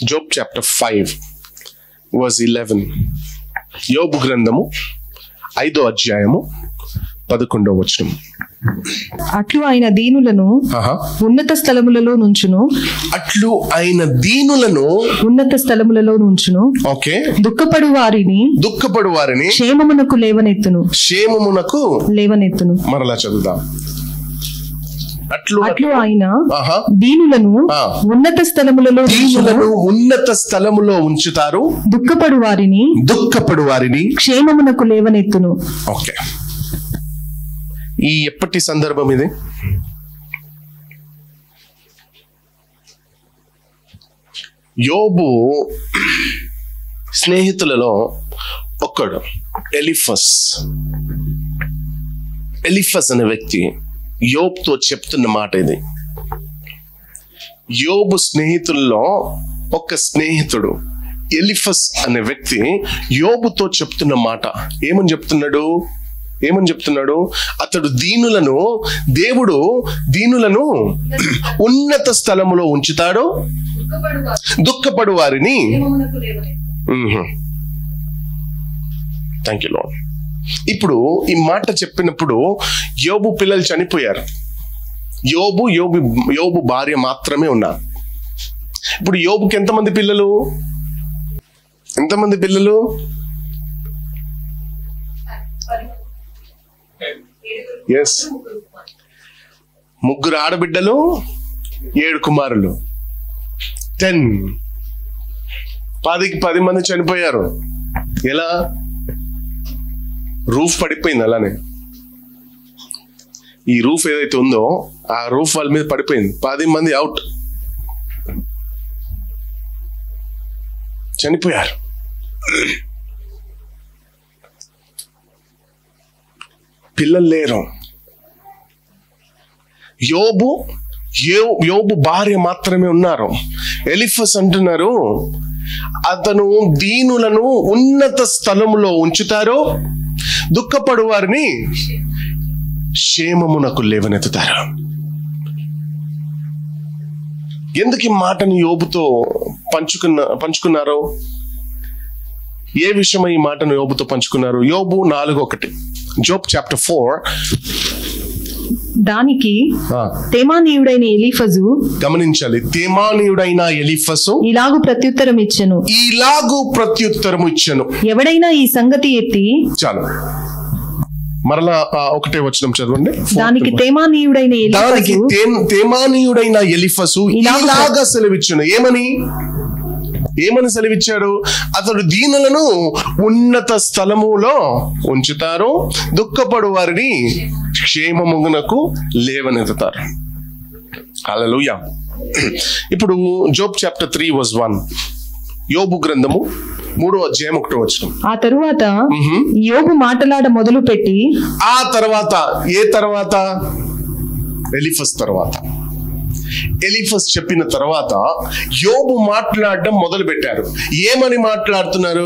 Job chapter 5 verse 11. యోబు గ్రంథము 5వ అధ్యాయము 11వ వచనం. అట్లు ఆయన దీనులను ఉన్నత స్థలములలో నుంచును. అట్లు ఆయన దీనులను ఉన్నత స్థలములలో నుంచును. ఓకే. దుఃఖపడు వారిని క్షేమమునకు లేవనెత్తును. మరలా చదువుదాం. అట్లు ఆయన దీనులను ఉన్నత స్థలములలో ఉంచుతారు. దుఃఖపడు వారిని క్షేమమునకు లేవనెత్తును. ఓకే. ఈ ఎప్పటి సందర్భం ఇది? యోబు స్నేహితులలో ఒక్కడు ఎలిఫస్ అనే వ్యక్తి యోబుతో చెప్తున్న మాట ఇది. యోబు స్నేహితుల్లో ఒక స్నేహితుడు ఎలిఫస్ అనే వ్యక్తి యోబుతో చెప్తున్న మాట ఏమని చెప్తున్నాడు? అతడు దేవుడు దీనులను ఉన్నత స్థలములో ఉంచుతాడు, దుఃఖపడు వారిని. Thank you lord. ఇప్పుడు ఈ మాట చెప్పినప్పుడు యోబు పిల్లలు చనిపోయారు. యోబు భార్య మాత్రమే ఉన్నారు. ఇప్పుడు యోబుకి ఎంతమంది పిల్లలు? ఎస్, 3 ఆడబిడ్డలు, 7 కుమారులు. 10 మంది చనిపోయారు. ఎలా? రూఫ్ పడిపోయింది. అలానే ఈ రూఫ్ ఏదైతే ఉందో ఆ రూఫ్ వాళ్ళ మీద పడిపోయింది. 10 మంది అవుట్, చనిపోయారు. పిల్లలు లేరు. యోబు భార్య మాత్రమే ఉన్నారు. ఎలిఫస్ అంటున్నారు, అతను దీనులను ఉన్నత స్థలములో ఉంచుతారు, దుఃఖపడు వారిని క్షేమమునకు లేవనెత్తుతారు. ఎందుకు ఈ మాటని యోబుతో పంచుకున్నారు? ఏ విషయమై ఈ మాటను యోబుతో పంచుకున్నారు? యోబు 4:1. Job chapter 4. దానికి తేమానీయుడైన ఎలీఫజు, గమనించాలి, తేమానీయుడైన ఎలీఫజు ఇలాగు ప్రత్యుత్తరం ఇచ్చెను. ఎవడైనా ఈ సంగతి ఎత్తి, చాలు మరలా 1వ వచనం చదవండి. దానికి తేమానీయుడైన ఎలీఫజు ఇలాగా సెలవిచ్చెను. ఏమని సెలవిచ్చాడు? అతడు దీనులను ఉన్నత స్థలములో ఉంచుతారు, దుఃఖపడు వారిని క్షేమమునకు లేవనెత్తుతారు. హల్లెలూయా. ఇప్పుడు జోబ్ చాప్టర్ 3 verse 1. యోబు గ్రంథము 3వ అధ్యాయం 1వ వచనం. ఆ తరువాత యోబు మాటలాడ మొదలు పెట్టి, ఆ తర్వాత ఎలీఫస్ తర్వాత, ఎలీఫస్ చెప్పిన తర్వాత యోబు మాట్లాడడం మొదలు పెట్టారు. ఏమని మాట్లాడుతున్నారు?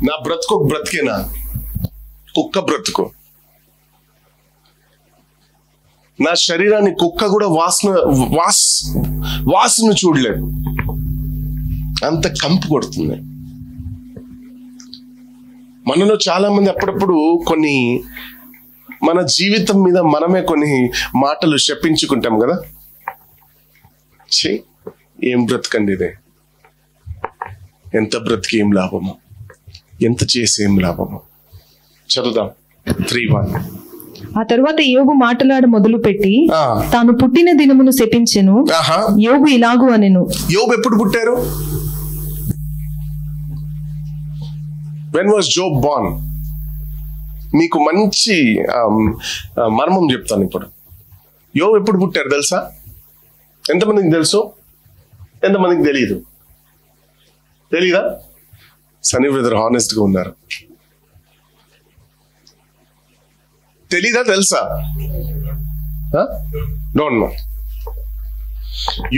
నా బ్రతుకు బ్రతికేనా? కుక్క బ్రతుకు. నా శరీరాన్ని కుక్క కూడా వాసన చూడలేదు, అంత కంపు కొడుతుంది. మనలో చాలా మంది అప్పుడప్పుడు మన జీవితం మీద మనమే కొన్ని మాటలు శపించుకుంటాం కదా. ఏం బ్రతకండి ఇదే, ఎంత బ్రతికి ఏం లాభము, ఎంత చేసి ఏం లాభము. చదువుదాం 3:1. ఆ తరువాత యోబు మాటలాడ మొదలు పెట్టి తాను పుట్టిన దినమును శపించెను. యోబు ఇలాగు అనెను. యోబు ఎప్పుడు పుట్టారు? When was Job born? మీకు మంచి మర్మం చెప్తాను ఇప్పుడు. యోబు ఎప్పుడు పుట్టారు తెలుసా? ఎంతమందికి తెలుసు? ఎంతమందికి తెలీదా? సనీ బ్రదర్ హానెస్ట్ గా ఉన్నారు. తెలీదా? తెలుసా? Don't know.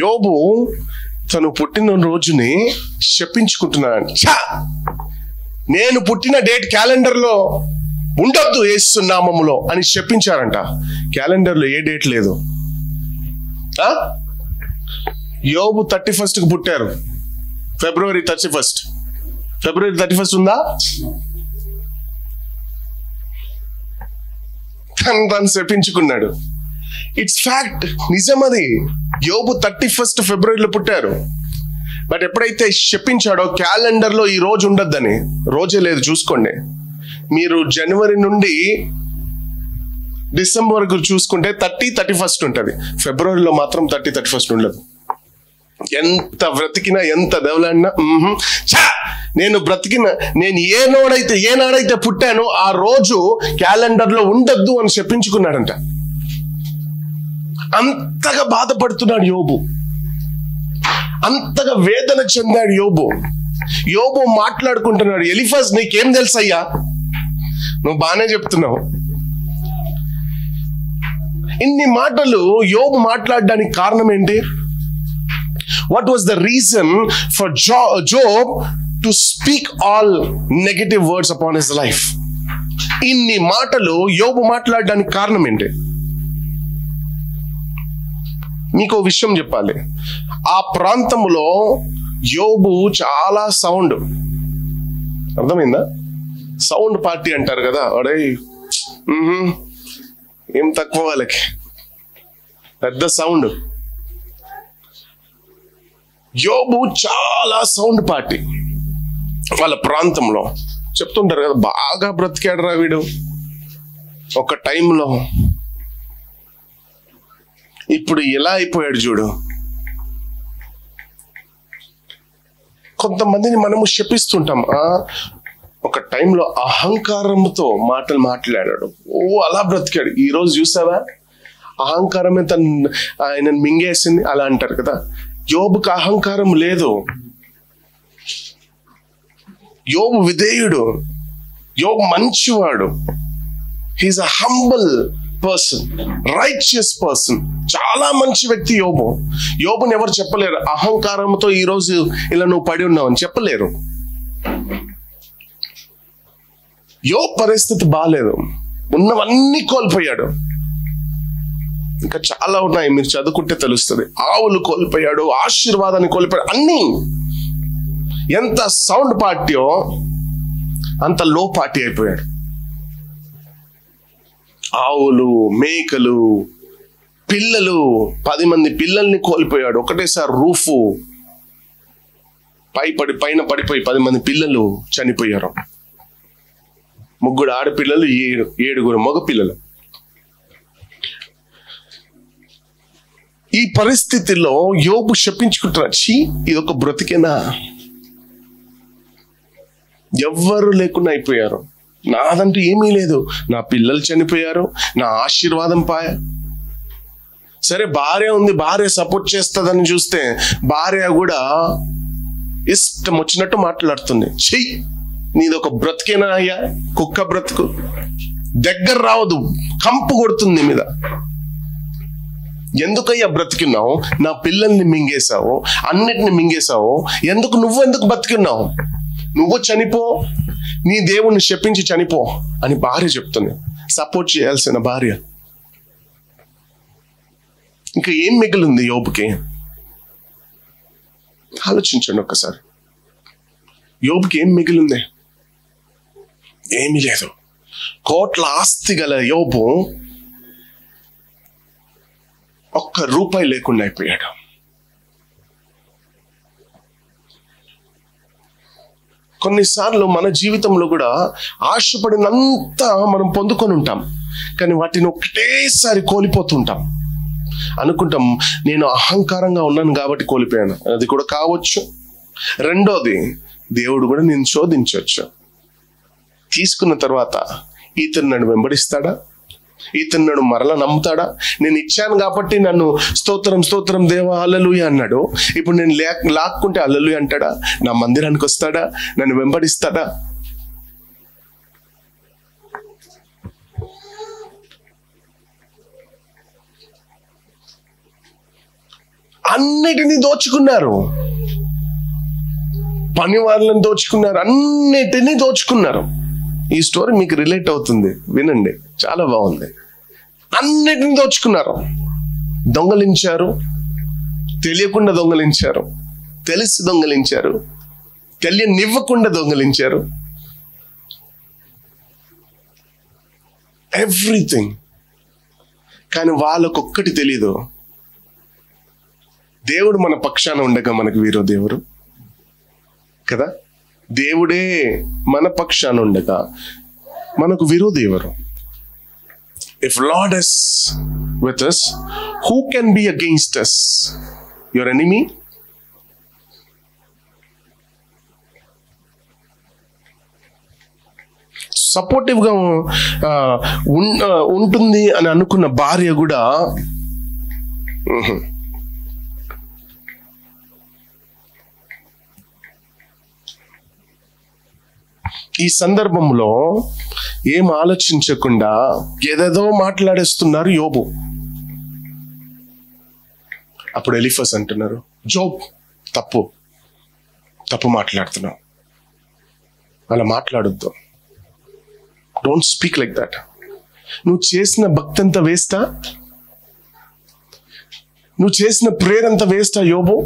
యోబు తను పుట్టిన రోజుని శపించుకుంటున్నాడు. నేను పుట్టిన డేట్ క్యాలెండర్ లో ఉండొద్దు యేసు నామములో అని శపించారంట. క్యాలెండర్ లో ఏ డేట్ లేదు. యోబు 31కు పుట్టారు. ఫిబ్రవరి 31 ఉందా? తను శపించుకున్నాడు. It's fact, నిజమది. యోబు 31 ఫిబ్రవరిలో పుట్టారు. బట్ ఎప్పుడైతే శపించాడో క్యాలెండర్లో ఈ రోజు ఉండద్దని, రోజే లేదు చూసుకోండి. మీరు జనవరి నుండి డిసెంబర్ వరకు చూసుకుంటే 31 ఉంటుంది. ఫిబ్రవరిలో మాత్రం 31 ఉండదు. ఎంత బ్రతికినా, ఎంత దెవలాడినా, నేను ఏనాడైతే పుట్టానో ఆ రోజు క్యాలెండర్లో ఉండద్దు అని చెప్పించుకున్నాడంట. అంతగా బాధపడుతున్నాడు యోబు, అంతగా వేదన చెందాడు యోబు. యోబు మాట్లాడుకుంటున్నాడు, ఎలిఫజ్ నీకేం తెలుసయ్యా, నువ్వు బాగానే చెప్తున్నావు. ఇన్ని మాటలు యోబు మాట్లాడడానికి కారణం ఏంటి? What was the reason for Job to speak all negative words upon his life? ఇన్ని మాటలు యోబు మాట్లాడడానికి కారణం ఏంటి? మీకు విషయం చెప్పాలి. ఆ ప్రాంతంలో యోబు చాలా సౌండ్, అర్థమైందా? సౌండ్ పార్టీ అంటారు కదా, అడే ఏం తక్కువ వాళ్ళకి, పెద్ద సౌండ్. యోబు చాలా సౌండ్ పార్టీ వాళ్ళ ప్రాంతంలో. చెప్తుంటారు కదా, బాగా బ్రతికాడు రా వీడు ఒక టైంలో, ఇప్పుడు ఎలా అయిపోయాడు చూడు. కొంతమందిని మనము శపిస్తుంటాం. ఒక టైంలో అహంకారంతో మాటలు మాట్లాడాడు, అలా బ్రతికాడు. ఈరోజు చూసావా, అహంకారమే ఆయన మింగేసింది అలా అంటారు కదా. యోబుకి అహంకారం లేదు. యోబు విధేయుడు, యోబు మంచివాడు. He's a humble person, righteous person, చాలా మంచి వ్యక్తి యోబు. యోబుని ఎవరు చెప్పలేరు అహంకారంతో ఈరోజు ఇలా నువ్వు పడి ఉన్నావు అని చెప్పలేరు. యోబు పరిస్థితి బాగాలేదు, ఉన్నవన్నీ కోల్పోయాడు. ఇంకా చాలా ఉన్నాయి, మీరు చదువుకుంటే తెలుస్తుంది. ఆవులు కోల్పోయాడు, ఆశీర్వాదాన్ని కోల్పోయాడు, అన్నీ. ఎంత సౌండ్ పార్టీయో అంత లో పార్టీ అయిపోయాడు. ఆవులు, మేకలు, పిల్లలు, 10 మంది పిల్లల్ని కోల్పోయాడు ఒకటేసారి. రూఫు పైన పడిపోయి 10 మంది పిల్లలు చనిపోయారు. 3 ఆడపిల్లలు, 7 మగ పిల్లలు. ఈ పరిస్థితిలో యోబు శపించుకుంటున్నాడు, ఇది ఒక బ్రతికేనా, ఎవ్వరు లేకుండా అయిపోయారు, నాదంటూ ఏమీ లేదు, నా పిల్లలు చనిపోయారు, నా ఆశీర్వాదం పాయ. సరే భార్య ఉంది, భార్య సపోర్ట్ చేస్తుందని చూస్తే భార్య కూడా ఇష్టం వచ్చినట్టు మాట్లాడుతుంది. నీది ఒక బ్రతికేనా అయ్యా, కుక్క బ్రతుకు, దగ్గర రావద్దు, కంపు కొడుతుంది మీద. ఎందుకయ్యా బ్రతికున్నావు, నా పిల్లల్ని మింగేశావు, అన్నిటిని మింగేశావు, నువ్వెందుకు బతికున్నావు, నువ్వు చనిపో, నీ దేవుణ్ణి శపించి చనిపో అని భార్య చెప్తుంది. సపోర్ట్ చేయాల్సిన భార్య. ఇంకా ఏం మిగిలింది యోబుకి? ఆలోచించండి ఒక్కసారి. యోబుకి ఏం మిగిలింది? ఏమీ లేదు. కోట్ల ఆస్తి గల యోబు ₹1 లేకుండా అయిపోయాడు. కొన్నిసార్లు మన జీవితంలో కూడా ఆశపడినంత మనం పొందుకొని ఉంటాం, కానీ వాటిని ఒకటేసారి కోల్పోతుంటాం. అనుకుంటాం నేను అహంకారంగా ఉన్నాను కాబట్టి కోల్పోయాను, అది కూడా కావచ్చు. రెండోది, దేవుడు కూడా నేను శోధించవచ్చు. తీసుకున్న తర్వాత ఇతను నన్ను వెంబడిస్తాడా, ఇతను నన్ను మరలా నమ్ముతాడా? నేను ఇచ్చాను కాబట్టి నన్ను స్తోత్రం స్తోత్రం దేవా హల్లెలూయా అన్నాడు. ఇప్పుడు నేను లాక్కుంటే హల్లెలూయా అంటాడా? నా మందిరానికి వస్తాడా? నన్ను వెంబడిస్తాడా? అన్నిటినీ దోచుకున్నారు, పని వాళ్ళని దోచుకున్నారు, అన్నిటినీ దోచుకున్నారు. ఈ స్టోరీ మీకు రిలేట్ అవుతుంది, వినండి, చాలా బాగుంది. అన్నిటిని దోచుకున్నారు, దొంగలించారు, తెలియకుండా దొంగలించారు, తెలిసి దొంగలించారు, తెలియనివ్వకుండా దొంగలించారు. ఎవ్రీథింగ్. కానీ వాళ్ళకొక్కటి తెలీదు, దేవుడు మన పక్షాన ఉండగా మనకు విరోధి ఎవరు కదా? దేవుడే మన పక్షాన ఉండగా మనకు విరోధి ఎవరు? If Lord is with us, who can be against us? Your enemy? Supportive గా ఉంటుంది అని అనుకున్న భార్య కూడా ఈ సందర్భంలో ఏం ఆలోచించకుండా ఏదేదో మాట్లాడేస్తున్నారు యోబు. అప్పుడు ఎలీఫస్ అంటున్నారు, జోబ్ తప్పు మాట్లాడుతున్నావు, అలా మాట్లాడొద్దు, డోంట్ స్పీక్ లైక్ దట్. నువ్వు చేసిన భక్తి అంతా వేస్టా? నువ్వు చేసిన ప్రేయర్ అంతా వేస్టా యోబు?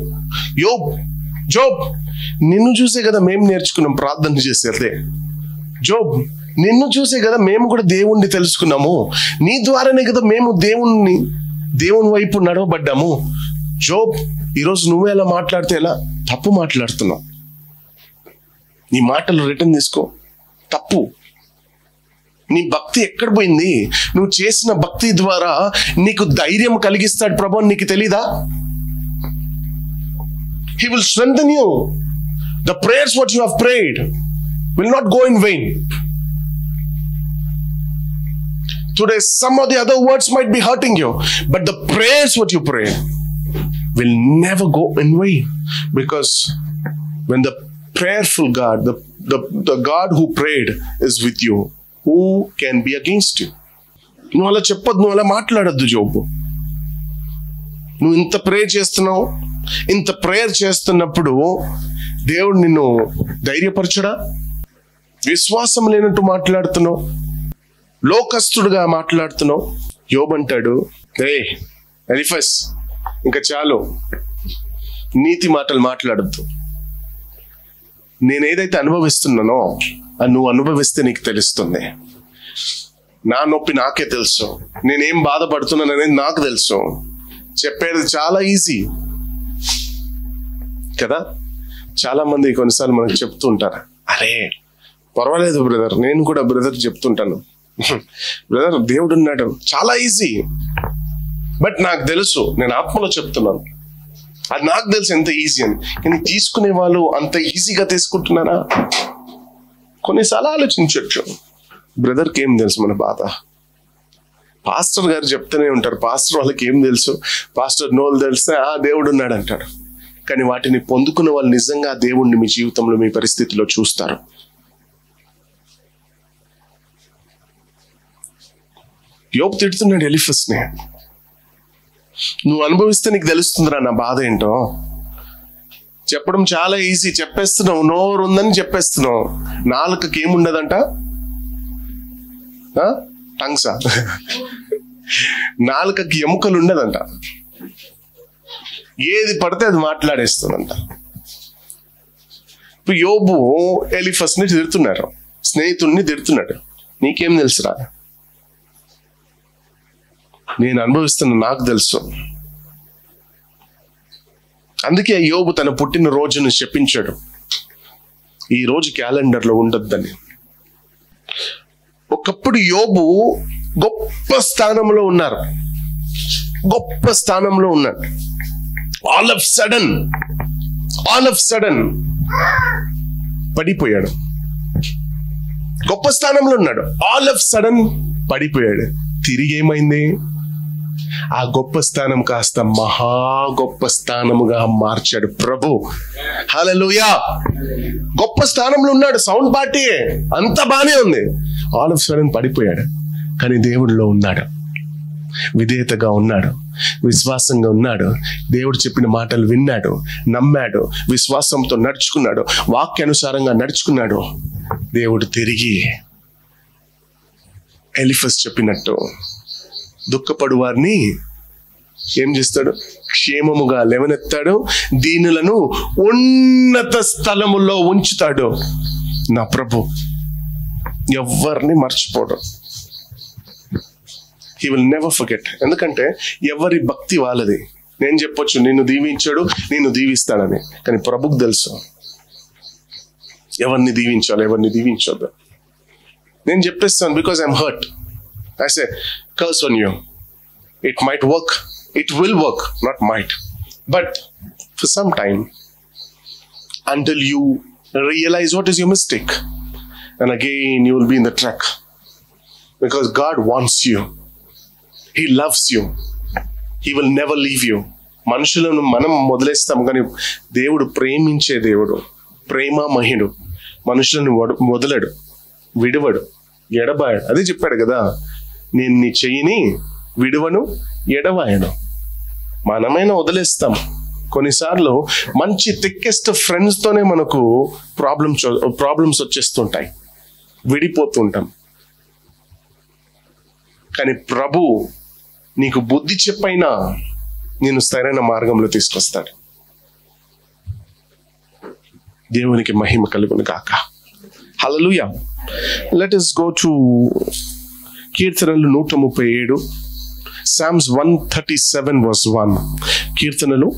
జోబ్ నిన్ను చూసే కదా మేము నేర్చుకున్నాం ప్రార్థన చేసేదే. జోబ్ నిన్ను చూసే కదా మేము కూడా దేవుణ్ణి తెలుసుకున్నాము. నీ ద్వారానే కదా మేము దేవుని వైపు నడవబడ్డాము. జోబ్ ఈరోజు నువ్వు ఎలా మాట్లాడితే ఎలా? తప్పు మాట్లాడుతున్నావు. నీ మాటలు రిటర్న్ తీసుకో. తప్పు. నీ భక్తి ఎక్కడ పోయింది? నువ్వు చేసిన భక్తి ద్వారా నీకు ధైర్యం కలిగిస్తాడు ప్రభు, నీకు తెలీదా? He will strengthen you. The prayers what you have prayed will not go in vain. Today some of the other words might be hurting you, but the prayers what you pray will never go in vain, because when the prayerful God, the God who prayed is with you, who can be against you? నువ్వు అలా చెప్పొద్దు, నువ్వు అలా మాట్లాడొద్దు జోబు. నువ్వు ఇంత prayer చేస్తున్నావు, ఇంత ప్రేయర్ చేస్తున్నప్పుడు దేవుడు నిన్ను ధైర్యపరచడా? విశ్వాసం లేనట్టు మాట్లాడుతున్నావు, లోకస్తుడుగా మాట్లాడుతున్నావు. యోబు అంటాడు, ఎలీఫస్ ఇంకా చాలు, నీతి మాటలు మాట్లాడద్దు. నేనేదైతే అనుభవిస్తున్నానో అది నువ్వు అనుభవిస్తే నీకు తెలుస్తుంది. నా నొప్పి నాకే తెలుసు, నేనేం బాధపడుతున్నాను అనేది నాకు తెలుసు. చెప్పేది చాలా ఈజీ కదా. చాలా మంది కొన్నిసార్లు మనకు చెప్తూ ఉంటారు, అరే పర్వాలేదు బ్రదర్, నేను కూడా బ్రదర్ చెప్తుంటాను, బ్రదర్ దేవుడు ఉన్నాడు, చాలా ఈజీ. బట్ నాకు తెలుసు, నేను ఆత్మలో చెప్తున్నాను, అది నాకు తెలుసు ఎంత ఈజీ అని. కానీ తీసుకునే వాళ్ళు అంత ఈజీగా తీసుకుంటున్నారా? కొన్నిసార్లు ఆలోచించవచ్చు, బ్రదర్కి ఏం తెలుసు మన బాధ? పాస్టర్ గారు చెప్తూనే ఉంటారు, పాస్టర్ వాళ్ళకి ఏం తెలుసు, పాస్టర్ నోళ్ళు తెలిస్తే దేవుడు ఉన్నాడు అంటాడు. కానీ వాటిని పొందుకున్న వాళ్ళు నిజంగా దేవుణ్ణి మీ జీవితంలో, మీ పరిస్థితిలో చూస్తారు. యోబు తిడుతున్నాడు ఎలీఫస్ని, నువ్వు అనుభవిస్తే నీకు తెలుస్తుందిరా నా బాధ ఏంటో. చెప్పడం చాలా ఈజీ, చెప్పేస్తున్నావు, నోరు ఉందని చెప్పేస్తున్నావు. నాలుకకి ఏముండదంట? టంగ్సా? నాలుకకి ఎముకలు ఉండదంట, ఏది పడితే అది మాట్లాడేస్తుందంట. ఇప్పుడు యోబు ఎలీఫస్ని తిడుతున్నారు, స్నేహితుడిని తిడుతున్నాడు. నీకేం తెలుసురా? నేను అనుభవిస్తున్నా, నాకు తెలుసు. అందుకే యోబు తన పుట్టిన రోజును శపించాడు, ఈ రోజు క్యాలెండర్లో ఉండొద్దని. ఒకప్పుడు యోబు గొప్ప స్థానంలో ఉన్నారు, గొప్ప స్థానంలో ఉన్నాడు. ఆల్ ఆఫ్ సడన్ పడిపోయాడు. గొప్ప స్థానంలో ఉన్నాడు, ఆల్ ఆఫ్ సడన్ పడిపోయాడు. తిరిగి ఏమైంది? ఆ గొప్ప స్థానం కాస్త మహా గొప్ప స్థానముగా మార్చాడు ప్రభు. హల్లెలూయా. గొప్ప స్థానంలో ఉన్నాడు, సౌండ్ పార్టీ అంతా బానే ఉంది. ఆల్ ఆఫ్ సడన్ పడిపోయాడు. కానీ దేవుడిలో ఉన్నాడు, విధేయతగా ఉన్నాడు, విశ్వాసంగా ఉన్నాడు. దేవుడు చెప్పిన మాటలు విన్నాడు, నమ్మాడు, విశ్వాసంతో నడుచుకున్నాడు, వాక్యానుసారంగా నడుచుకున్నాడు. దేవుడు తిరిగి ఎలీఫస్ చెప్పినట్టు దుఃఖపడు వారిని ఏం చేస్తాడు? క్షేమముగా లేవనెత్తాడు, దీనులను ఉన్నత స్థలములో ఉంచుతాడు. నా ప్రభు ఎవరిని మర్చిపోడు. He will never forget. ఎందుకంటే ఎవరి భక్తి వాళ్ళది. నేను చెప్పొచ్చు నిన్ను దీవించాడు, నిన్ను దీవిస్తాడని, కానీ ప్రభుకు తెలుసు ఎవరిని దీవించాలి, ఎవరిని దీవించొద్దు. నేను చెప్పేస్తాను, because I'm hurt. I say, curse on you. It might work. It will work, not might. But for some time, until you realize what is your mistake, and again you will be in the track. Because God wants you. He loves you. He will never leave you. మనుషులను మనం వదిలేస్తాం, కానీ దేవుడు ప్రేమించే దేవుడు, ప్రేమమహిడు. మనుషులను వదలడు, విడవడు, ఎడబాయడు. అదే చెప్పాడు కదా, నేను నీ చెయ్యిని విడువను, ఎడవాయను. మనమైనా వదిలేస్తాం. కొన్నిసార్లు మంచి థిక్కెస్ట్ ఫ్రెండ్స్తోనే మనకు ప్రాబ్లమ్స్ వచ్చేస్తుంటాయి, విడిపోతుంటాం. కానీ ప్రభు నీకు బుద్ధి చెప్పైనా నేను సరైన మార్గంలో తీసుకొస్తాడు. దేవునికి మహిమ కలుగును గాక. Hallelujah. Let us go to కీర్తనలు 137, Psalms 137 verse 1. కీర్తనలు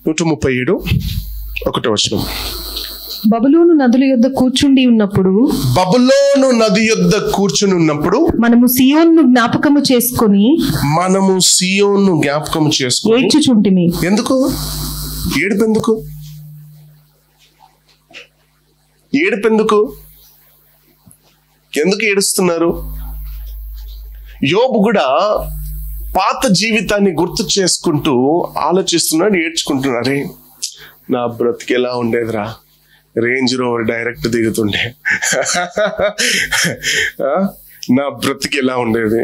137 1వ వచనం. బబులోను నదుల యొద్ద కూర్చుండి ఉన్నప్పుడు, బబులోను నది యొద్ద కూర్చుని ఉన్నప్పుడు మనము సియోను జ్ఞాపకము చేసుకొని ఏడ్చుచుంటిమి. ఎందుకు ఏడుపెందుకు? ఎందుకు ఏడుస్తున్నారు? యోబు కూడా పాత జీవితాన్ని గుర్తు చేసుకుంటూ ఆలోచిస్తున్నాడు, ఏడ్చుకుంటున్నాడు. అరే నా బ్రతికి ఎలా ఉండేదిరా, రేంజ్ రోవర్ డైరెక్ట్ దిగుతుండే, నా బ్రతికి ఎలా ఉండేది,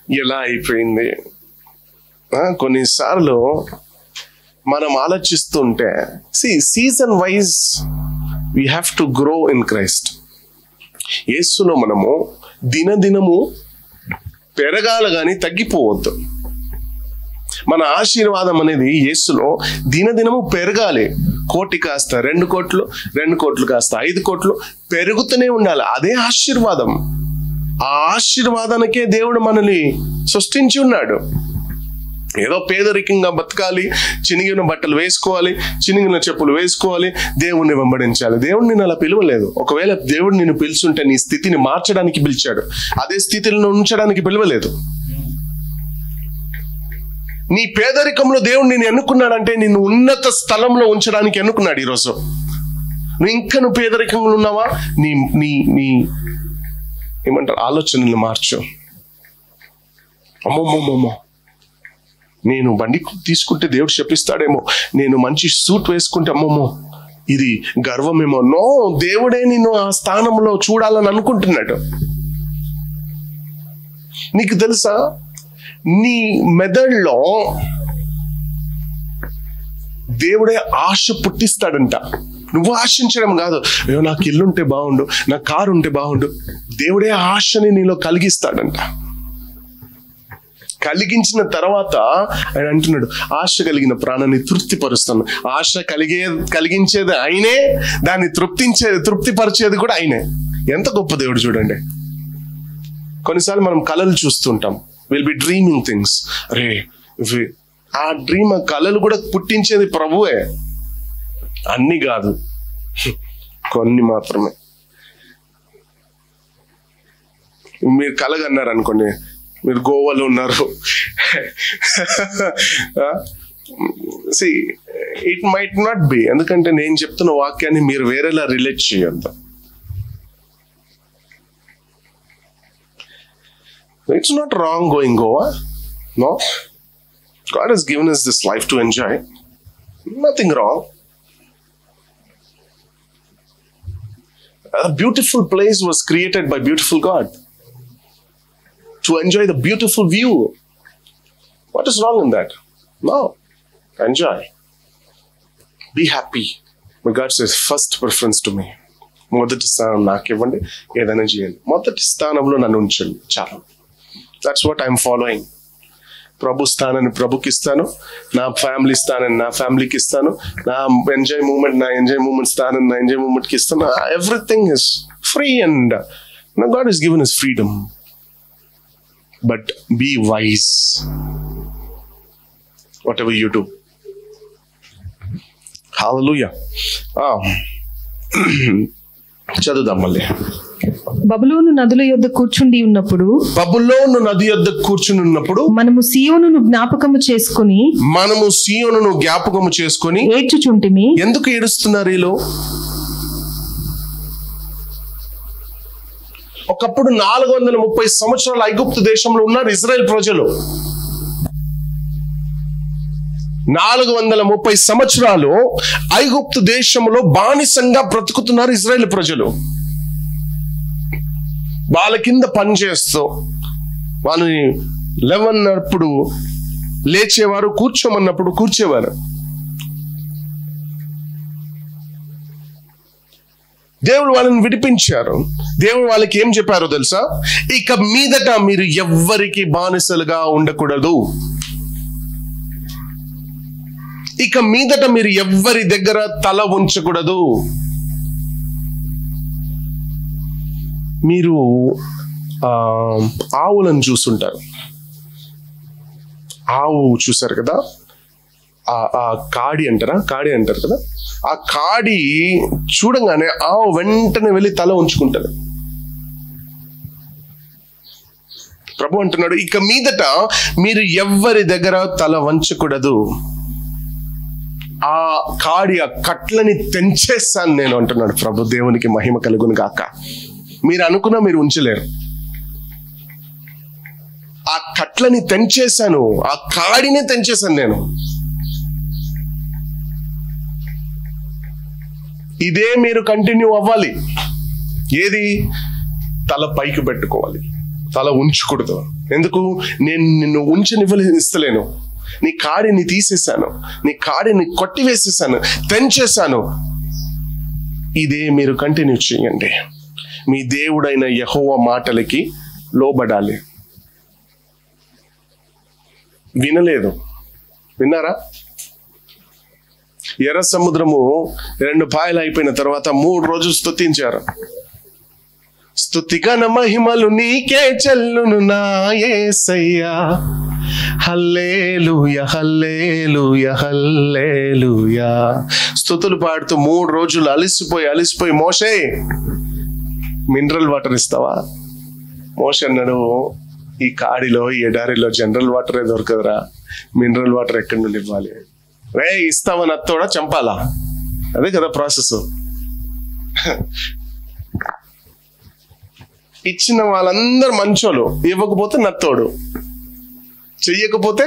ఎలా అయిపోయింది. కొన్నిసార్లు మనం ఆలోచిస్తుంటే, season wise we have to grow in Christ. యేసులో మనము దినదినము పెరగాల కానీ తగ్గిపోవద్దు. మన ఆశీర్వాదం అనేది యేసులో దినదినము పెరగాలి. 1 కోటి కాస్త 2 కోట్లు, 2 కోట్లు కాస్త 5 కోట్లు పెరుగుతూనే ఉండాలి. అదే ఆశీర్వాదం. ఆ ఆశీర్వాదానికే దేవుడు మనల్ని సృష్టించి ఉన్నాడు. ఏదో పేదరికంగా బతకాలి, చినిగిన బట్టలు వేసుకోవాలి, చినిగిన చెప్పులు వేసుకోవాలి, దేవుణ్ణి వెంబడించాలి. దేవుడు నిన్ను అలా పిలవలేదు. ఒకవేళ దేవుడు నిన్ను పిలుచుంటే నీ స్థితిని మార్చడానికి పిలిచాడు, అదే స్థితిలో ఉంచడానికి పిలవలేదు. నీ పేదరికంలో దేవుడు నిన్ను ఎన్నుకున్నాడంటే నిన్ను ఉన్నత స్థలంలో ఉంచడానికి ఎన్నుకున్నాడు. ఈరోజు నువ్వు పేదరికంలో ఉన్నావా, నీ నీ నీ ఏమంటారు ఆలోచనలు మార్చు. అమ్మమ్మమ్మమ్మ, నేను బండి తీసుకుంటే దేవుడు శపిస్తాడేమో, నేను మంచి సూట్ వేసుకుంటే అమ్మమ్మో ఇది గర్వమేమో. నో, దేవుడే నిన్ను ఆ స్థానంలో చూడాలని అనుకుంటున్నాడు. నీకు తెలుసా, నీ మెదడులో దేవుడే ఆశ పుట్టిస్తాడంట. నువ్వు ఆశించడం కాదు, అయ్యో నాకు ఇల్లుంటే బాగుండు, నా కారు ఉంటే బాగుండు. దేవుడే ఆశని నీలో కలిగిస్తాడంట. కలిగించిన తర్వాత ఆయన అంటున్నాడు, ఆశ కలిగిన ప్రాణాన్ని తృప్తిపరుస్తాను. ఆశ కలిగించేది ఆయనే, దాన్ని తృప్తిపరిచేది కూడా ఆయనే. ఎంత గొప్ప దేవుడు చూడండి. కొన్నిసార్లు మనం కళలు చూస్తుంటాం, విల్ బి డ్రీమింగ్ థింగ్స్. అరే ఆ డ్రీమ్, ఆ కళలు కూడా పుట్టించేది ప్రభువే. అన్ని కాదు, కొన్ని మాత్రమే. మీరు కలగన్నారు అనుకోండి, మీరు గోవాలో ఉన్నారు, ఇట్ మైట్ నాట్ బి. ఎందుకంటే నేను చెప్తున్న వాక్యాన్ని మీరు వేరేలా రిలేట్ చేయొద్దు. It's not wrong going Goa. No, God has given us this life to enjoy. Nothing wrong. A beautiful place was created by beautiful God to enjoy the beautiful view. What is wrong in that? No. Enjoy. Be happy. But God says, first preference to me. మొదటి స్థానం నాకు ఇవ్వండి, ఏదైనా చేయండి. మొదటి స్థానంలో నన్ను ఉంచండి చాలు. That's what I'm following. ప్రభు స్థానాన్ని ప్రభుకి ఇస్తాను, నా ఫ్యామిలీ స్థానాన్ని నా ఫ్యామిలీకి ఇస్తాను, నా ఎంజాయ్ మూమెంట్ స్థానాన్ని నా ఎంజాయ్ మూమెంట్కి ఇస్తాను. Everything is free and God has given us freedom. But be wise whatever you do. Hallelujah. చదువుదాం మళ్ళీ. బబులోను నదుల యొద్ద కూర్చుండి ఉన్నప్పుడు, బబులోను నది యొద్ద కూర్చుని ఉన్నప్పుడు మనము సీయోనును జ్ఞాపకము చేసుకొని ఏడ్చుచుంటిమి. ఎందుకు ఏడుస్తున్నారు వీళ్ళు? ఒకప్పుడు 430 సంవత్సరాలు ఐగుప్తు దేశంలో ఉన్నారు ఇజ్రాయెల్ ప్రజలు. 430 సంవత్సరాలు ఐగుప్తు దేశంలో బానిసంగా బ్రతుకుతున్నారు ఇజ్రాయెల్ ప్రజలు. వాళ్ళ కింద పనిచేస్తూ, వాళ్ళని లేవన్నప్పుడు లేచేవారు, కూర్చోమన్నప్పుడు కూర్చేవారు. దేవుడు వాళ్ళని విడిపించారు. దేవుడు వాళ్ళకి ఏం చెప్పారో తెలుసా? ఇక మీదట మీరు ఎవ్వరికి బానిసలుగా ఉండకూడదు. ఇక మీదట మీరు ఎవ్వరి దగ్గర తల ఉంచకూడదు. మీరు ఆవులను చూస్తుంటారు. ఆవు చూసారు కదా, ఆ కాడి అంటారు కదా. ఆ కాడి చూడంగానే ఆవు వెంటనే వెళ్ళి తల ఉంచుకుంటారు. ప్రభు అంటున్నాడు, ఇక మీదట మీరు ఎవ్వరి దగ్గర తల వంచకూడదు. ఆ కాడి, ఆ కట్లని తెంచేస్తాను నేను అంటున్నాడు ప్రభు. దేవునికి మహిమ కలుగును గాక. మీరు అనుకున్నా మీరు ఉంచలేరు. ఆ కట్లని తెంచేశాను, ఆ కాడిని తెంచేశాను నేను. ఇదే మీరు కంటిన్యూ అవ్వాలి. ఏది? తల పైకి పెట్టుకోవాలి, తల ఉంచకూడదు. ఎందుకు? నేను నిన్ను ఇస్తలేను. నీ కాడిని తీసేశాను, నీ కాడిని కొట్టివేసేసాను, తెంచేశాను. ఇదే మీరు కంటిన్యూ చేయండి. మీ దేవుడైన యెహోవా మాటలకి లోబడాలి. వినలేదు, విన్నారా? ఎర్ర సముద్రము 2 పాయలు అయిపోయిన తర్వాత 3 రోజులు స్తుతించారు. స్తుతిగణ మహిమలు నీకే చెల్లును నా యేసయ్యా, హల్లెలూయా హల్లెలూయా హల్లెలూయా. స్తుతులు పాడుతూ 3 రోజులు అలిసిపోయి మోషే మినరల్ వాటర్ ఇస్తావా? మోషే అన్నాడు, ఈ కాడిలో, ఈ ఎడారిలో జనరల్ వాటరే దొరకదురా, మినరల్ వాటర్ ఎక్కడి నుండి ఇవ్వాలి? రే ఇస్తావని అత్తోడా చంపాలా? అదే కదా ప్రాసెస్. ఇచ్చిన వాళ్ళందరూ మంచోళ్ళు, ఇవ్వకపోతే నత్తోడు, చెయ్యకపోతే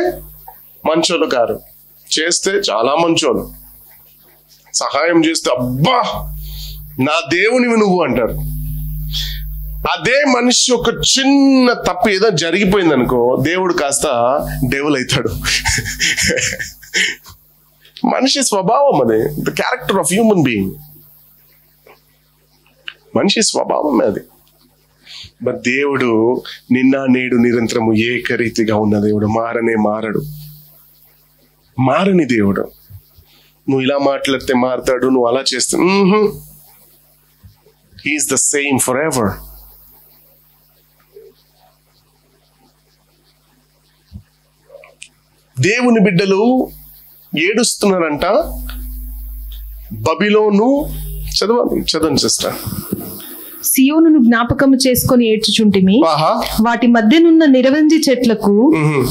మంచోళ్ళు కారు, చేస్తే చాలా మంచోళ్ళు. సహాయం చేస్తే అబ్బా నా దేవునివి నువ్వు అంటారు. అదే మనిషి ఒక చిన్న తప్పు ఏదో జరిగిపోయింది అనుకో, దేవుడు కాస్త డెవల్ అవుతాడు. మనిషి స్వభావం అది. The character of human being. మనిషి స్వభావమే అది. బట్ దేవుడు నిన్న నేడు నిరంతరము ఏకరీతిగా ఉన్న దేవుడు. మారని దేవుడు. నువ్వు ఇలా మాట్లాడితే మారుతాడు, నువ్వు అలా చేస్తే he's the same forever. దేవుని బిడ్డలు ఏడుస్తున్నారంట. బబిలోను చదవండి సిస్టర్. సియోనును జ్ఞాపకము చేసుకొని ఏడ్చుచుంటిమి, వాటి మధ్యనున్న నిరవంజి చెట్లకు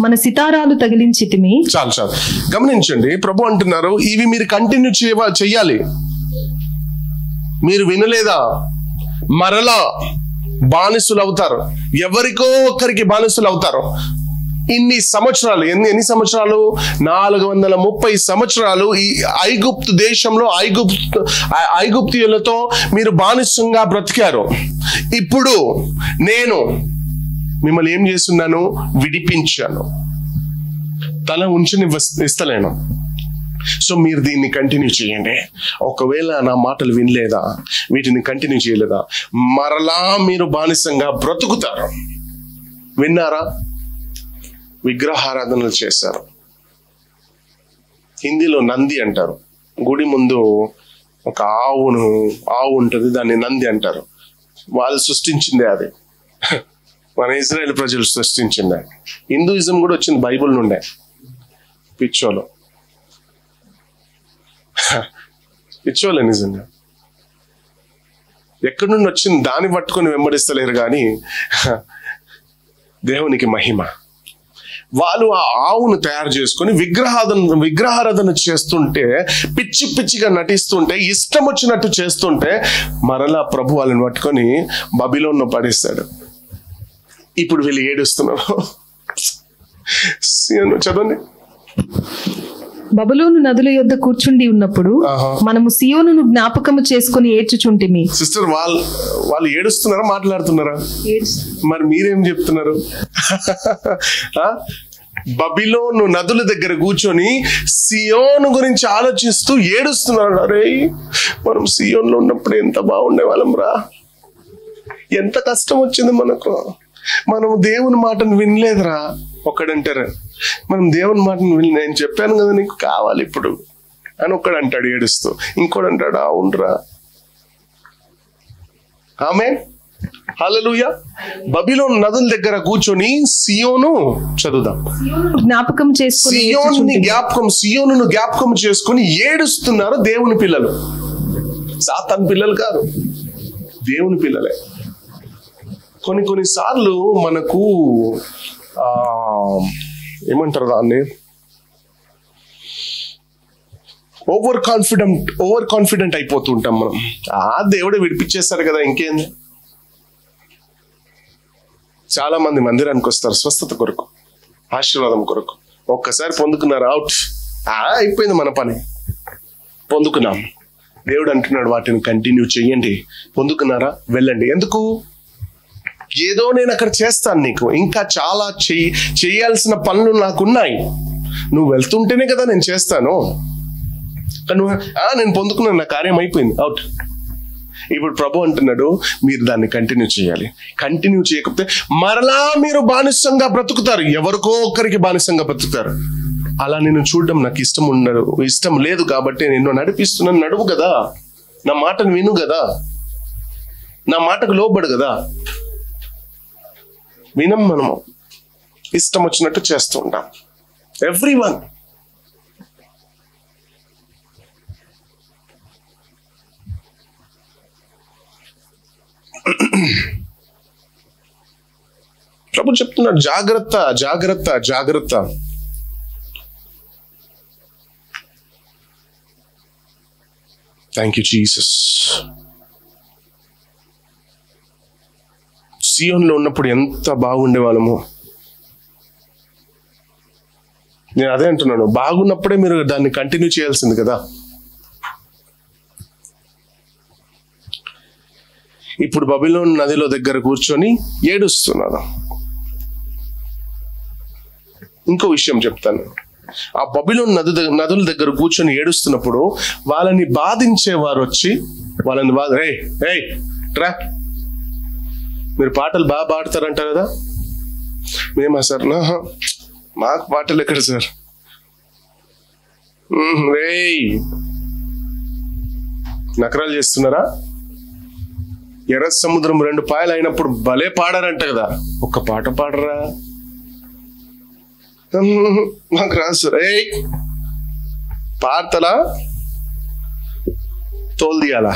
మన సితారాలు తగిలించితిమి. చాలు గమనించండి. ప్రభు అంటున్నారు, ఇవి మీరు కంటిన్యూ చెయ్యాలి. మీరు వినలేదా? మరలా బానిసులు అవుతారు. ఎవరికో ఒక్కరికి బానిసులు అవుతారు. ఇన్ని సంవత్సరాలు, ఎన్ని సంవత్సరాలు? 430 సంవత్సరాలు ఈ ఐగుప్తు దేశంలో ఐగుప్తీయులతో మీరు బానిసంగా బ్రతికారు. ఇప్పుడు నేను మిమ్మల్ని ఏం చేస్తున్నాను? విడిపించాను. తల ఉంచుని ఇస్తలేను. సో మీరు దీన్ని కంటిన్యూ చేయండి. ఒకవేళ నా మాటలు వినలేదా, వీటిని కంటిన్యూ చేయలేదా, మరలా మీరు బానిసంగా బ్రతుకుతారు. విన్నారా? విగ్రహారాధనలు చేశారు. హిందీలో నంది అంటారు. గుడి ముందు ఒక ఆవు ఉంటుంది, దాన్ని నంది అంటారు. వాళ్ళు సృష్టించిందే అది, మన ఇజ్రాయెల్ ప్రజలు సృష్టించిందే. హిందూయిజం కూడా వచ్చింది బైబిల్ నుండే. పిచ్చోలే నిజంగా. ఎక్కడి నుండి వచ్చింది దాన్ని పట్టుకొని వెంబడిస్తలేరు కానీ దేవునికి మహిమ. వాళ్ళు ఆ ఆవును తయారు చేసుకొని విగ్రహారాధన చేస్తుంటే, పిచ్చి పిచ్చిగా నటిస్తుంటే, ఇష్టం వచ్చినట్టు చేస్తుంటే, మరలా ప్రభు వాళ్ళని పట్టుకొని బబిలోన్లో పడేస్తాడు. ఇప్పుడు వీళ్ళు ఏడుస్తున్నారు. చదవండి. బబులోను నదుల యొద్ద కూర్చుండి ఉన్నప్పుడు మనము సియోనును జ్ఞాపకము చేసుకుని ఏడ్చుచుంటిమి. సిస్టర్, వాళ్ళు ఏడుస్తున్నారా మాట్లాడుతున్నారా? మరి మీరేం చెప్తున్నారు? బబిలోను నదుల దగ్గర కూర్చొని సియోను గురించి ఆలోచిస్తూ ఏడుస్తున్నారు. అరే, మనం సియోన్లో ఉన్నప్పుడు ఎంత బాగుండే వాళ్ళం రా, ఎంత కష్టం వచ్చింది మనకు, మనం దేవుని మాటను వినలేదురా. ఒక్కడంటారు, మనం దేవుని మాటను విని, నేను చెప్పాను కదా నీకు కావాలి ఇప్పుడు అని ఒక్కడు అంటాడు ఏడుస్తూ. ఇంకోడు అంటాడు అవునరా. ఆమేన్, హల్లెలూయా. బబిలోను నదుల దగ్గర కూర్చొని సియోను చదువుదాం. జ్ఞాపకం చేసుకుని సియోనును జ్ఞాపకం చేసుకుని ఏడుస్తున్నారు దేవుని పిల్లలు. సాతాను పిల్లలు కాదు, దేవుని పిల్లలే. కొన్నిసార్లు మనకు ఏమంటారు దాన్ని, ఓవర్ కాన్ఫిడెంట్ అయిపోతూ ఉంటాం మనం. దేవుడే విడిపించేస్తాడు కదా, ఇంకేంది. చాలా మంది మందిరానికి వస్తారు స్వస్థత కొరకు, ఆశీర్వాదం కొరకు. ఒక్కసారి పొందుకున్నారు, అవుట్, అయిపోయింది మన పని, పొందుకున్నాం. దేవుడు అంటున్నాడు వాటిని కంటిన్యూ చెయ్యండి. పొందుకున్నారా, వెళ్ళండి. ఎందుకు? ఏదో నేను అక్కడ చేస్తాను, నీకు ఇంకా చాలా చేయాల్సిన పనులు నాకున్నాయి. నువ్వు వెళ్తుంటేనే కదా నేను చేస్తాను. నేను పొందుకున్నాను, నా కార్యం అయిపోయింది, అవుట్. ఇప్పుడు ప్రభు అంటున్నాడు మీరు దాన్ని కంటిన్యూ చేయాలి. కంటిన్యూ చేయకపోతే మరలా మీరు బానిసంగా బ్రతుకుతారు, ఎవరికో ఒక్కరికి బానిసంగా బ్రతుకుతారు. అలా నేను చూడడం నాకు ఇష్టం లేదు కాబట్టి నిన్ను నడిపిస్తున్నాను. నడువు కదా, నా మాటను విను కదా, నా మాటకు లోబడు కదా. వినం, మనము ఇష్టం వచ్చినట్టు చేస్తూ ఉంటాం. ఎవ్రీవన్. ప్రభు చెప్తున్నాడు జాగ్రత్త, జాగ్రత్త, జాగ్రత్త. Thank you Jesus. సియోన్లో ఉన్నప్పుడు ఎంత బాగుండే వాళ్ళము. నేను అదే అంటున్నాను, బాగున్నప్పుడే మీరు దాన్ని కంటిన్యూ చేయాల్సింది కదా. ఇప్పుడు బబిలోను నదిలో దగ్గర కూర్చొని ఏడుస్తున్నాను. ఇంకో విషయం చెప్తాను. ఆ బబిలోను నదుల దగ్గర కూర్చొని ఏడుస్తున్నప్పుడు వాళ్ళని బాధించేవారు వచ్చి వాళ్ళని ట్రా, మీరు పాటలు బాగా పాడతారంటారు కదా. మేమా సార్? మాకు పాటలు ఎక్కడ సార్? నకరాలు చేస్తున్నారా? ఎర్ర సముద్రం 2 పాయలు అయినప్పుడు భలే పాడారంట కదా, ఒక్క పాట పాడరా? మాకు రాదు సార్. పాడతలా తోలు తీయాలా?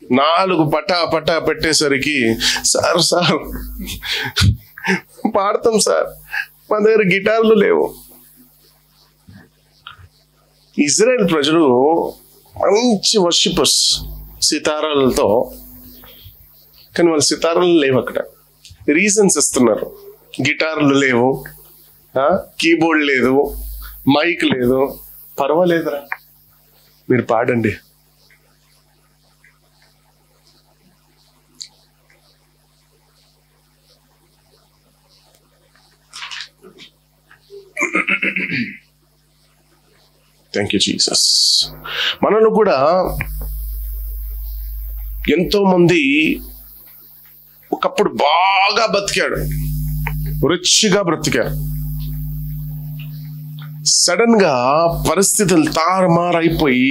నాలుగు పట్టా పెట్టేసరికి సార్ పాడతాం సార్, మా దగ్గర గిటార్లు లేవు. ఇజ్రాయెల్ ప్రజలు మంచి వర్షిపర్స్ సితారాలతో, కానీ వాళ్ళు సితారాలు లేవు అక్కడ. రీజన్స్ ఇస్తున్నారు, గిటార్లు లేవు, కీబోర్డ్ లేదు, మైక్ లేదు. పర్వాలేదురా, మీరు పాడండి. Thank you Jesus. మనలో కూడా ఎంతో మంది ఒకప్పుడు బాగా బతికాడు, రిచ్గా బ్రతికాడు. సడన్ గా పరిస్థితులు తారుమారైపోయి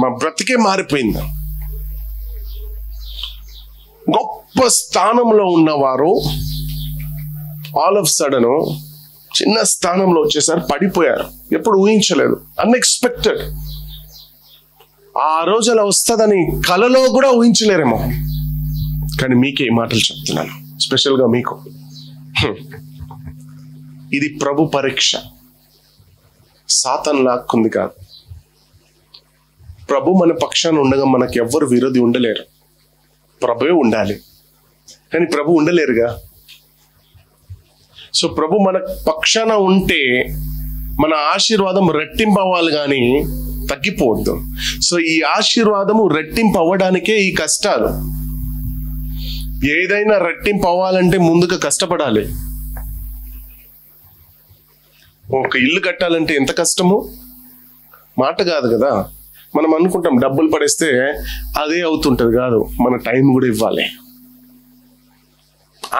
మా బ్రతికే మారిపోయింది. గొప్ప స్థానంలో ఉన్నవారు ఆల్ ఆఫ్ సడన్ చిన్న స్థానంలో వచ్చేసరి పడిపోయారు. ఎప్పుడు ఊహించలేదు, అన్ఎక్స్పెక్టెడ్. ఆ రోజు అలా వస్తుందని కలలో కూడా ఊహించలేరేమో. కానీ మీకే ఈ మాటలు చెప్తున్నాను, స్పెషల్గా మీకు. ఇది ప్రభు పరీక్ష, సాతాను లాక్కుంది కాదు. ప్రభు మన పక్షాన ఉండగా మనకు ఎవ్వరు విరోధి ఉండలేరు. ప్రభువే ఉండాలి, కానీ ప్రభు ఉండలేరుగా. సో ప్రభు మన పక్షాన ఉంటే మన ఆశీర్వాదం రెట్టింపు అవ్వాలి కానీ తగ్గిపోవద్దు. సో ఈ ఆశీర్వాదము రెట్టింపు అవ్వడానికే ఈ కష్టాలు. ఏదైనా రెట్టింపు అవ్వాలంటే ముందుగా కష్టపడాలి. ఒక ఇల్లు కట్టాలంటే ఎంత కష్టము, మాట కాదు కదా. మనం అనుకుంటాం డబ్బులు పడేస్తే అదే అవుతుంటది, కాదు. మన టైం కూడా ఇవ్వాలి.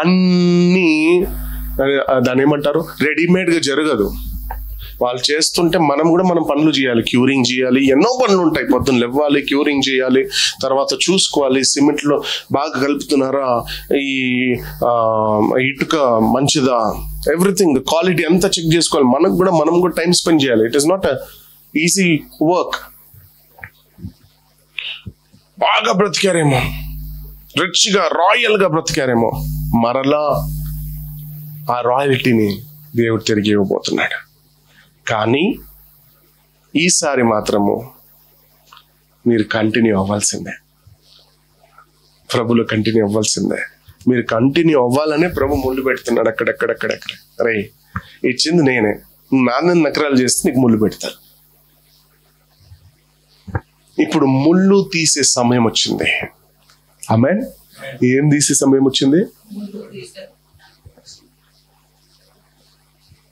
అన్నీ దాని ఏమంటారు, రెడీమేడ్గా జరగదు. వాళ్ళు చేస్తుంటే మనం కూడా మనం పనులు చేయాలి, క్యూరింగ్ చేయాలి, ఎన్నో పనులు ఉంటాయి. పొద్దున్న లేవాలి, క్యూరింగ్ చేయాలి, తర్వాత చూసుకోవాలి సిమెంట్లో బాగా కలుపుతున్నారా, ఈ ఇటుక మంచిదా, ఎవ్రీథింగ్ క్వాలిటీ అంతా చెక్ చేసుకోవాలి. మనం కూడా టైం స్పెండ్ చేయాలి. It is not easy work. బాగా బ్రతికారేమో, రిచ్గా రాయల్గా బ్రతికారేమో, మరలా ఆ రాయల్టీని దేవుడు తిరిగి ఇవ్వబోతున్నాడు. కానీ ఈసారి మాత్రము మీరు కంటిన్యూ అవ్వాల్సిందే, ప్రభులో కంటిన్యూ అవ్వాల్సిందే. మీరు కంటిన్యూ అవ్వాలనే ప్రభు ముళ్ళు పెడుతున్నాడు అక్కడెక్కడెక్కడెక్కడ. అరే ఇచ్చింది నేనే, నాన్న నకరాలు చేస్తే నీకు ముళ్ళు పెడతాను. ఇప్పుడు ముళ్ళు తీసే సమయం వచ్చింది. ఆమేన్. ఏం తీసే సమయం వచ్చింది?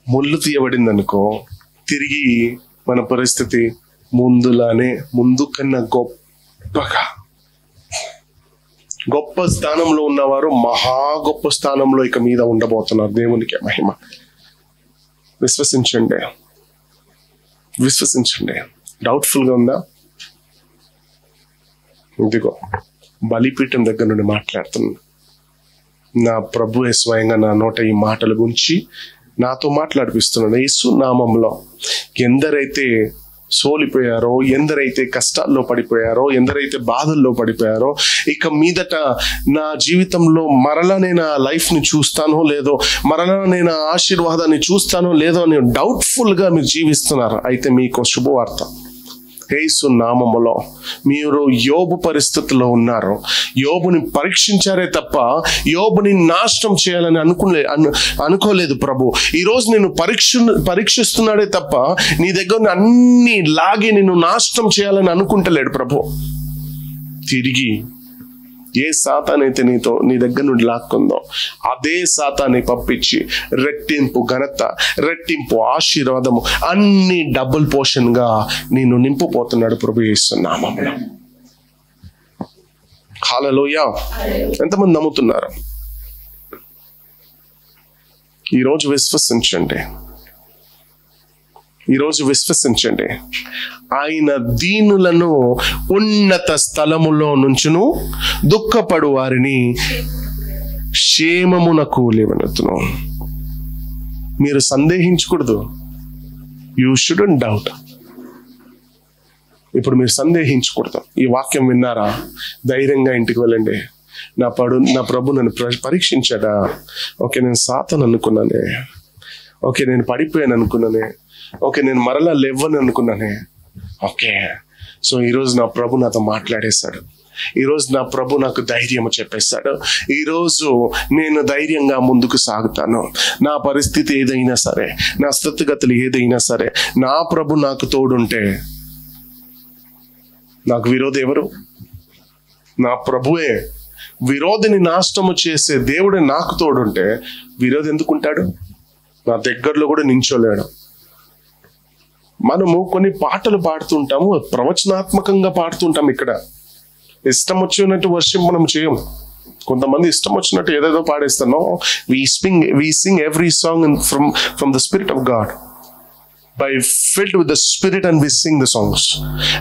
ముళ్ళు తీయబడింది అనుకో, తిరిగి మన పరిస్థితి ముందు కన్నా గొప్పగా, గొప్ప స్థానంలో ఉన్నవారు మహా గొప్ప స్థానంలో ఇక మీద ఉండబోతున్నారు. దేవునికి మహిమ. విశ్వసించండి. డౌట్ఫుల్ గా ఉందా? ఇదిగో బలిపీఠం దగ్గర నుండి మాట్లాడుతున్నాను. నా ప్రభువే స్వయంగా నా నోట ఈ మాటల గురించి నాతో మాట్లాడిపిస్తున్నాడు. యేసు నామంలో ఎందరైతే సోలిపోయారో, ఎందరైతే కష్టాల్లో పడిపోయారో, ఎందరైతే బాధల్లో పడిపోయారో, ఇక మీదట నా జీవితంలో మరలా నేను ఆ లైఫ్ని చూస్తానో లేదో, మరలా నేను ఆ ఆశీర్వాదాన్ని చూస్తానో లేదో అని డౌట్ఫుల్గా మీరు జీవిస్తున్నారు. అయితే మీకు శుభవార్త. యేసు నామములో మీరు యోబు పరిస్థితుల్లో ఉన్నారు. యోబుని పరీక్షించారే తప్ప యోబుని నాశనం చేయాలని అనుకోలేదు ప్రభు. ఈరోజు నేను పరీక్షిస్తున్నాడే తప్ప నీ దగ్గర అన్ని లాగి నిన్ను నాశనం చేయాలని అనుకుంటలేడు ప్రభు. తిరిగి ఏ సాతానైతే నీ దగ్గర నుండి లాక్కుందో అదే సాతాన్ని పంపించి రెట్టింపు ఘనత, రెట్టింపు ఆశీర్వాదము, అన్ని డబుల్ పోర్షన్ గా నిన్ను నింపుపోతున్నాడు ప్రభు యేసు నామములో. హల్లెలూయా. ఎంతమంది నమ్ముతున్నారు? ఈరోజు విశ్వసించండి. ఆయన దీనులను ఉన్నత స్థలములో నుంచును, దుఃఖపడు వారిని క్షేమమునకు లేవనెత్తును. మీరు సందేహించకూడదు. You shouldn't doubt. ఇప్పుడు మీరు సందేహించకూడదు. ఈ వాక్యం విన్నారా? ధైర్యంగా ఇంటికి వెళ్ళండి. నా ప్రభు నన్ను పరీక్షించాడా? ఓకే, నేను సాతాను అనుకున్నానే. ఓకే, నేను పడిపోయాను అనుకున్నానే. ఓకే, నేను మరలా లేవని అనుకున్నానే. ఓకే, సో ఈరోజు నా ప్రభు నాతో మాట్లాడేశాడు. ఈరోజు నా ప్రభు నాకు ధైర్యం చెప్పేశాడు. ఈరోజు నేను ధైర్యంగా ముందుకు సాగుతాను. నా పరిస్థితి ఏదైనా సరే, నా స్థితిగతులు ఏదైనా సరే, నా ప్రభు నాకు తోడుంటే నాకు విరోధి ఎవరు? నా ప్రభువే. విరోధిని నాశనము చేసే దేవుడే నాకు తోడుంటే విరోధి ఎందుకుంటాడు? నా దగ్గరలో కూడా నించోలేడు. మనము కొన్ని పాటలు పాడుతుంటాము, ప్రవచనాత్మకంగా పాడుతుంటాం. ఇక్కడ ఇష్టం వచ్చినట్టు వర్షిప్ మనం చేయం. కొంతమంది ఇష్టం వచ్చినట్టు ఏదేదో పాడేస్తాను. we sing every song from the Spirit of God, by filled with the Spirit, and we sing the songs,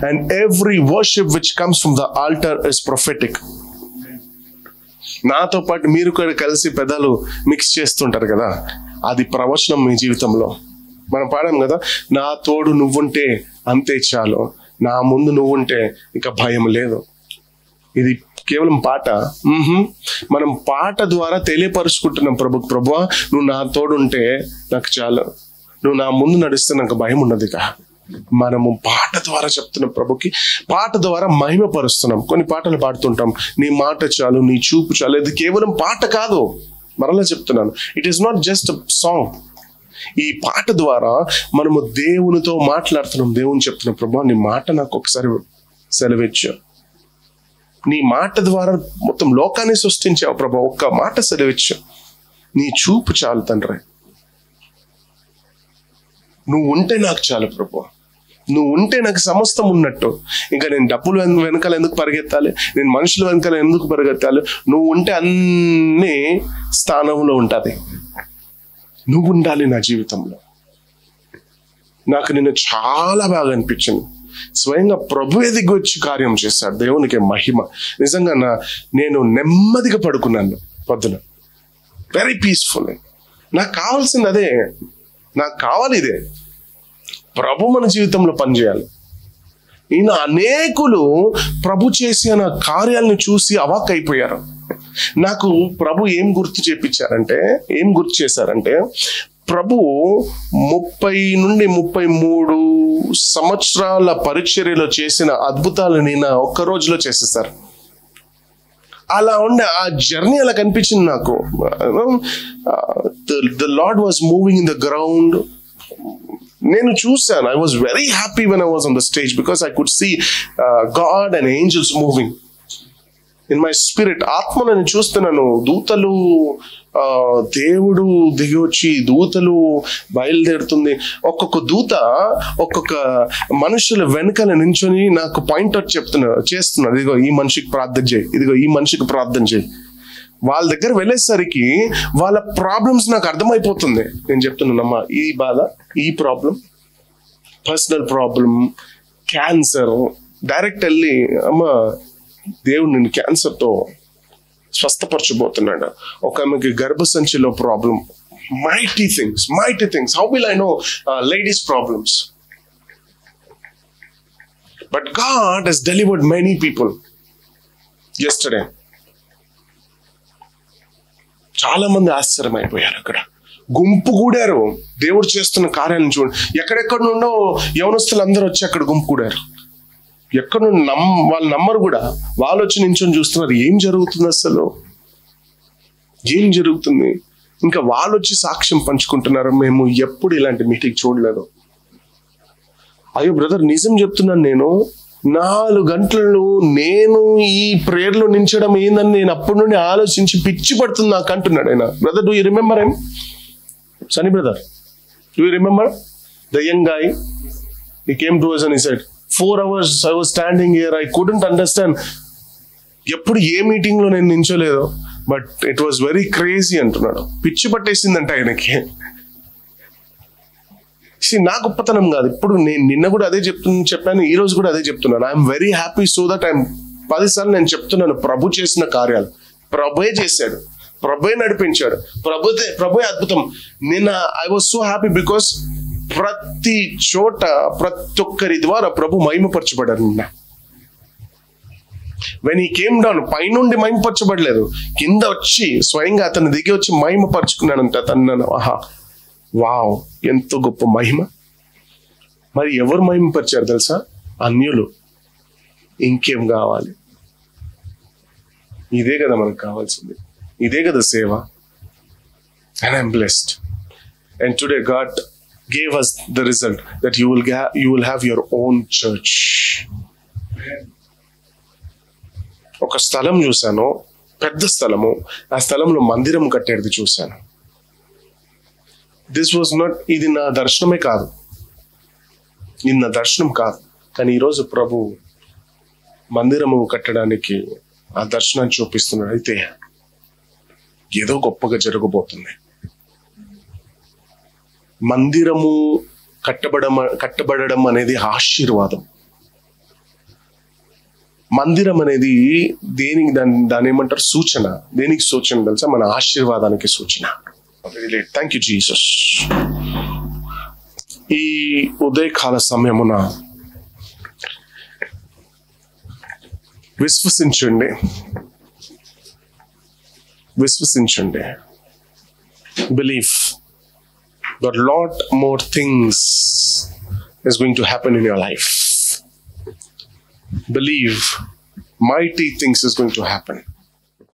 and every worship which comes from the altar is prophetic. నాతో పాటు మీరు కూడా కలిసి పెదాలు మిక్స్ చేస్తుంటారు కదా, అది ప్రవచనం మీ జీవితంలో. మనం పాడాం కదా, నా తోడు నువ్వుంటే అంతే చాలు, నా ముందు నువ్వుంటే ఇక భయం లేదు. ఇది కేవలం పాట. మనం పాట ద్వారా తెలియపరుచుకుంటున్నాం ప్రభువా నువ్వు నా తోడుంటే నాకు చాలు, నువ్వు నా ముందు నడిస్తే నాకు భయం ఉన్నది కా. మనము పాట ద్వారా చెప్తున్నాం ప్రభుకి, పాట ద్వారా మహిమపరుస్తున్నాం. కొన్ని పాటలు పాడుతుంటాం, నీ మాట చాలు, నీ చూపు చాలు. ఇది కేవలం పాట కాదు, మరలా చెప్తున్నాను, it is not just song. ఈ పాట ద్వారా మనము దేవునితో మాట్లాడుతున్నాం. దేవుని చెప్తున్నాం, ప్రభు నీ మాట నాకు ఒకసారి సెలవిచ్చు, నీ మాట ద్వారా మొత్తం లోకాన్ని సృష్టించావు ప్రభు, ఒక్క మాట సెలవిచ్చు, నీ చూపు చాలు తండ్రి, నువ్వు ఉంటే నాకు చాలు ప్రభు, నువ్వు ఉంటే నాకు సమస్తం ఉన్నట్టు. ఇంకా నేను డబ్బులు వెనకాల ఎందుకు పరిగెత్తాలి, నేను మనుషుల వెనకాల ఎందుకు పరిగెత్తాలి, నువ్వు ఉంటే అన్ని స్థానంలో ఉంటుంది. నువ్వు ఉండాలి నా జీవితంలో. నాకు నిన్ను చాలా బాగా అనిపించింది. స్వయంగా ప్రభువే దిగి వచ్చి కార్యం చేశాడు. దేవునికి మహిమ. నిజంగా నేను నెమ్మదిగా పడుకున్నాను పొద్దున, వెరీ పీస్ఫుల్. నాకు కావాల్సింది అదే, నాకు కావాలి ఇదే. ప్రభు మన జీవితంలో పనిచేయాలి. ఈయన అనేకులు ప్రభు చేసిన కార్యాలను చూసి అవాక్ అయిపోయారు. నాకు ప్రభు ఏం గుర్తు చేశారంటే ప్రభు 30 నుండి 33 సంవత్సరాల పరిచర్యలో చేసిన అద్భుతాలు నేను ఒక్క రోజులో చేసేసారు. అలా ఉండే ఆ జర్నీ అలా కనిపించింది నాకు. The Lord was moving in the ground. నేను చూశాను. I was very happy when I was on the stage because I could see God and angels moving in my spirit. ఆత్మ నేను చూస్తున్నాను. దూతలు, దేవుడు దిగి వచ్చి దూతలు బయలుదేరుతుంది. ఒక్కొక్క దూత ఒక్కొక్క మనుషుల వెనకాల నించొని నాకు పాయింట్ అవుట్ చేస్తున్నాడు. ఇదిగో ఈ మనిషికి ప్రార్థన చేయి, ఇదిగో ఈ మనిషికి ప్రార్థన చేయి. వాళ్ళ దగ్గర వెళ్ళేసరికి వాళ్ళ ప్రాబ్లమ్స్ నాకు అర్థమైపోతుంది. నేను చెప్తున్నానమ్మా, ఈ బాధ, ఈ problem, personal problem, cancer. Direct వెళ్ళి అమ్మ దేవుడు నిన్ను క్యాన్సర్తో స్వస్థపరచబోతున్నాడు. ఒక ఆమెకి గర్భసంచిలో problem. mighty things. How will I know ladies' problems? But God has delivered many people yesterday. చాలా మంది ఆశ్చర్యమైపోయారు. అక్కడ గుంపు కూడారు. దేవుడు చేస్తున్న కార్యాలను చూడండి. ఎక్కడెక్కడ నుండో యవనస్తులు అందరూ వచ్చి అక్కడ గుంపు కూడారు. ఎక్కడ వాళ్ళు నమ్మరు కూడా. వాళ్ళు వచ్చి నించొని చూస్తున్నారు, ఏం జరుగుతుంది అసలు, ఏం జరుగుతుంది. ఇంకా వాళ్ళు వచ్చి సాక్ష్యం పంచుకుంటున్నారు, మేము ఎప్పుడు ఇలాంటి మీటింగ్ చూడలేదు. అయ్యో బ్రదర్, నిజం చెప్తున్నాను, నేను 4 గంటలు నేను ఈ ప్రేయర్లో నించడం ఏందని నేను అప్పటి నుండి ఆలోచించి పిచ్చి పడుతుంది నాకు అంటున్నాడు ఆయన. Brother, do you remember him? Sunny brother, do you remember the young guy? He came to us and he said, 4 hours I was standing here, I couldn't understand. ఎప్పుడు ఏ మీటింగ్ లో నేను నించోలేదు, but it was very crazy అంటున్నాడు. పిచ్చి పట్టేసిందంట ఆయనకి. నా గొప్పతనం కాదు. ఇప్పుడు నేను నిన్న కూడా అదే చెప్పాను, ఈ రోజు కూడా అదే చెప్తున్నాను. I'm very happy. So that I'm 10 సార్లు నేను చెప్తున్నాను, ప్రభు చేసిన కార్యాలు ప్రభువే చేశాడు, ప్రభువే నడిపించాడు, ప్రభువే అద్భుతం. నిన్న I was so happy because ప్రతి చోట ప్రతి ఒక్కరి ద్వారా ప్రభు మహిమపరచబడ్డారు. నిన్న వెన్ హీ కేమ్ డౌన్, పైనుండి మహిమపరచబడలేదు, కింద వచ్చి స్వయంగా అతను దిగి వచ్చి మహిమపరచుకున్నాడంట. తను ఆహా, వావ్, ఎంతో గొప్ప మహిమ. మరి ఎవరు మహిమపరిచారు తెలుసా? అన్యులు. ఇంకేం కావాలి? ఇదే కదా మనకు కావాల్సింది, ఇదే కదా సేవ. And I'm blessed. And today God gave us the result that you will have your own church. ఒక స్థలం చూశాను, పెద్ద స్థలము. ఆ స్థలంలో మందిరం కట్టేది చూశాను. దిస్ వాజ్ నాట్, ఇది నా దర్శనమే కాదు, ఇది నా దర్శనం కాదు. కానీ ఈరోజు ప్రభు మందిరము కట్టడానికి ఆ దర్శనాన్ని చూపిస్తున్నాడు. అయితే ఏదో గొప్పగా జరగబోతుంది. మందిరము కట్టబడడం అనేది ఆశీర్వాదం. మందిరం అనేది దేనికి దాని ఏమంటారు? సూచన. దేనికి సూచన తెలుసా? మన ఆశీర్వాదానికి సూచన. Thank you Jesus. ఈ ఉదయకాల సమయమున విశ్వసించండి. Believe that a lot more things is going to happen in your life. Believe mighty things is going to happen.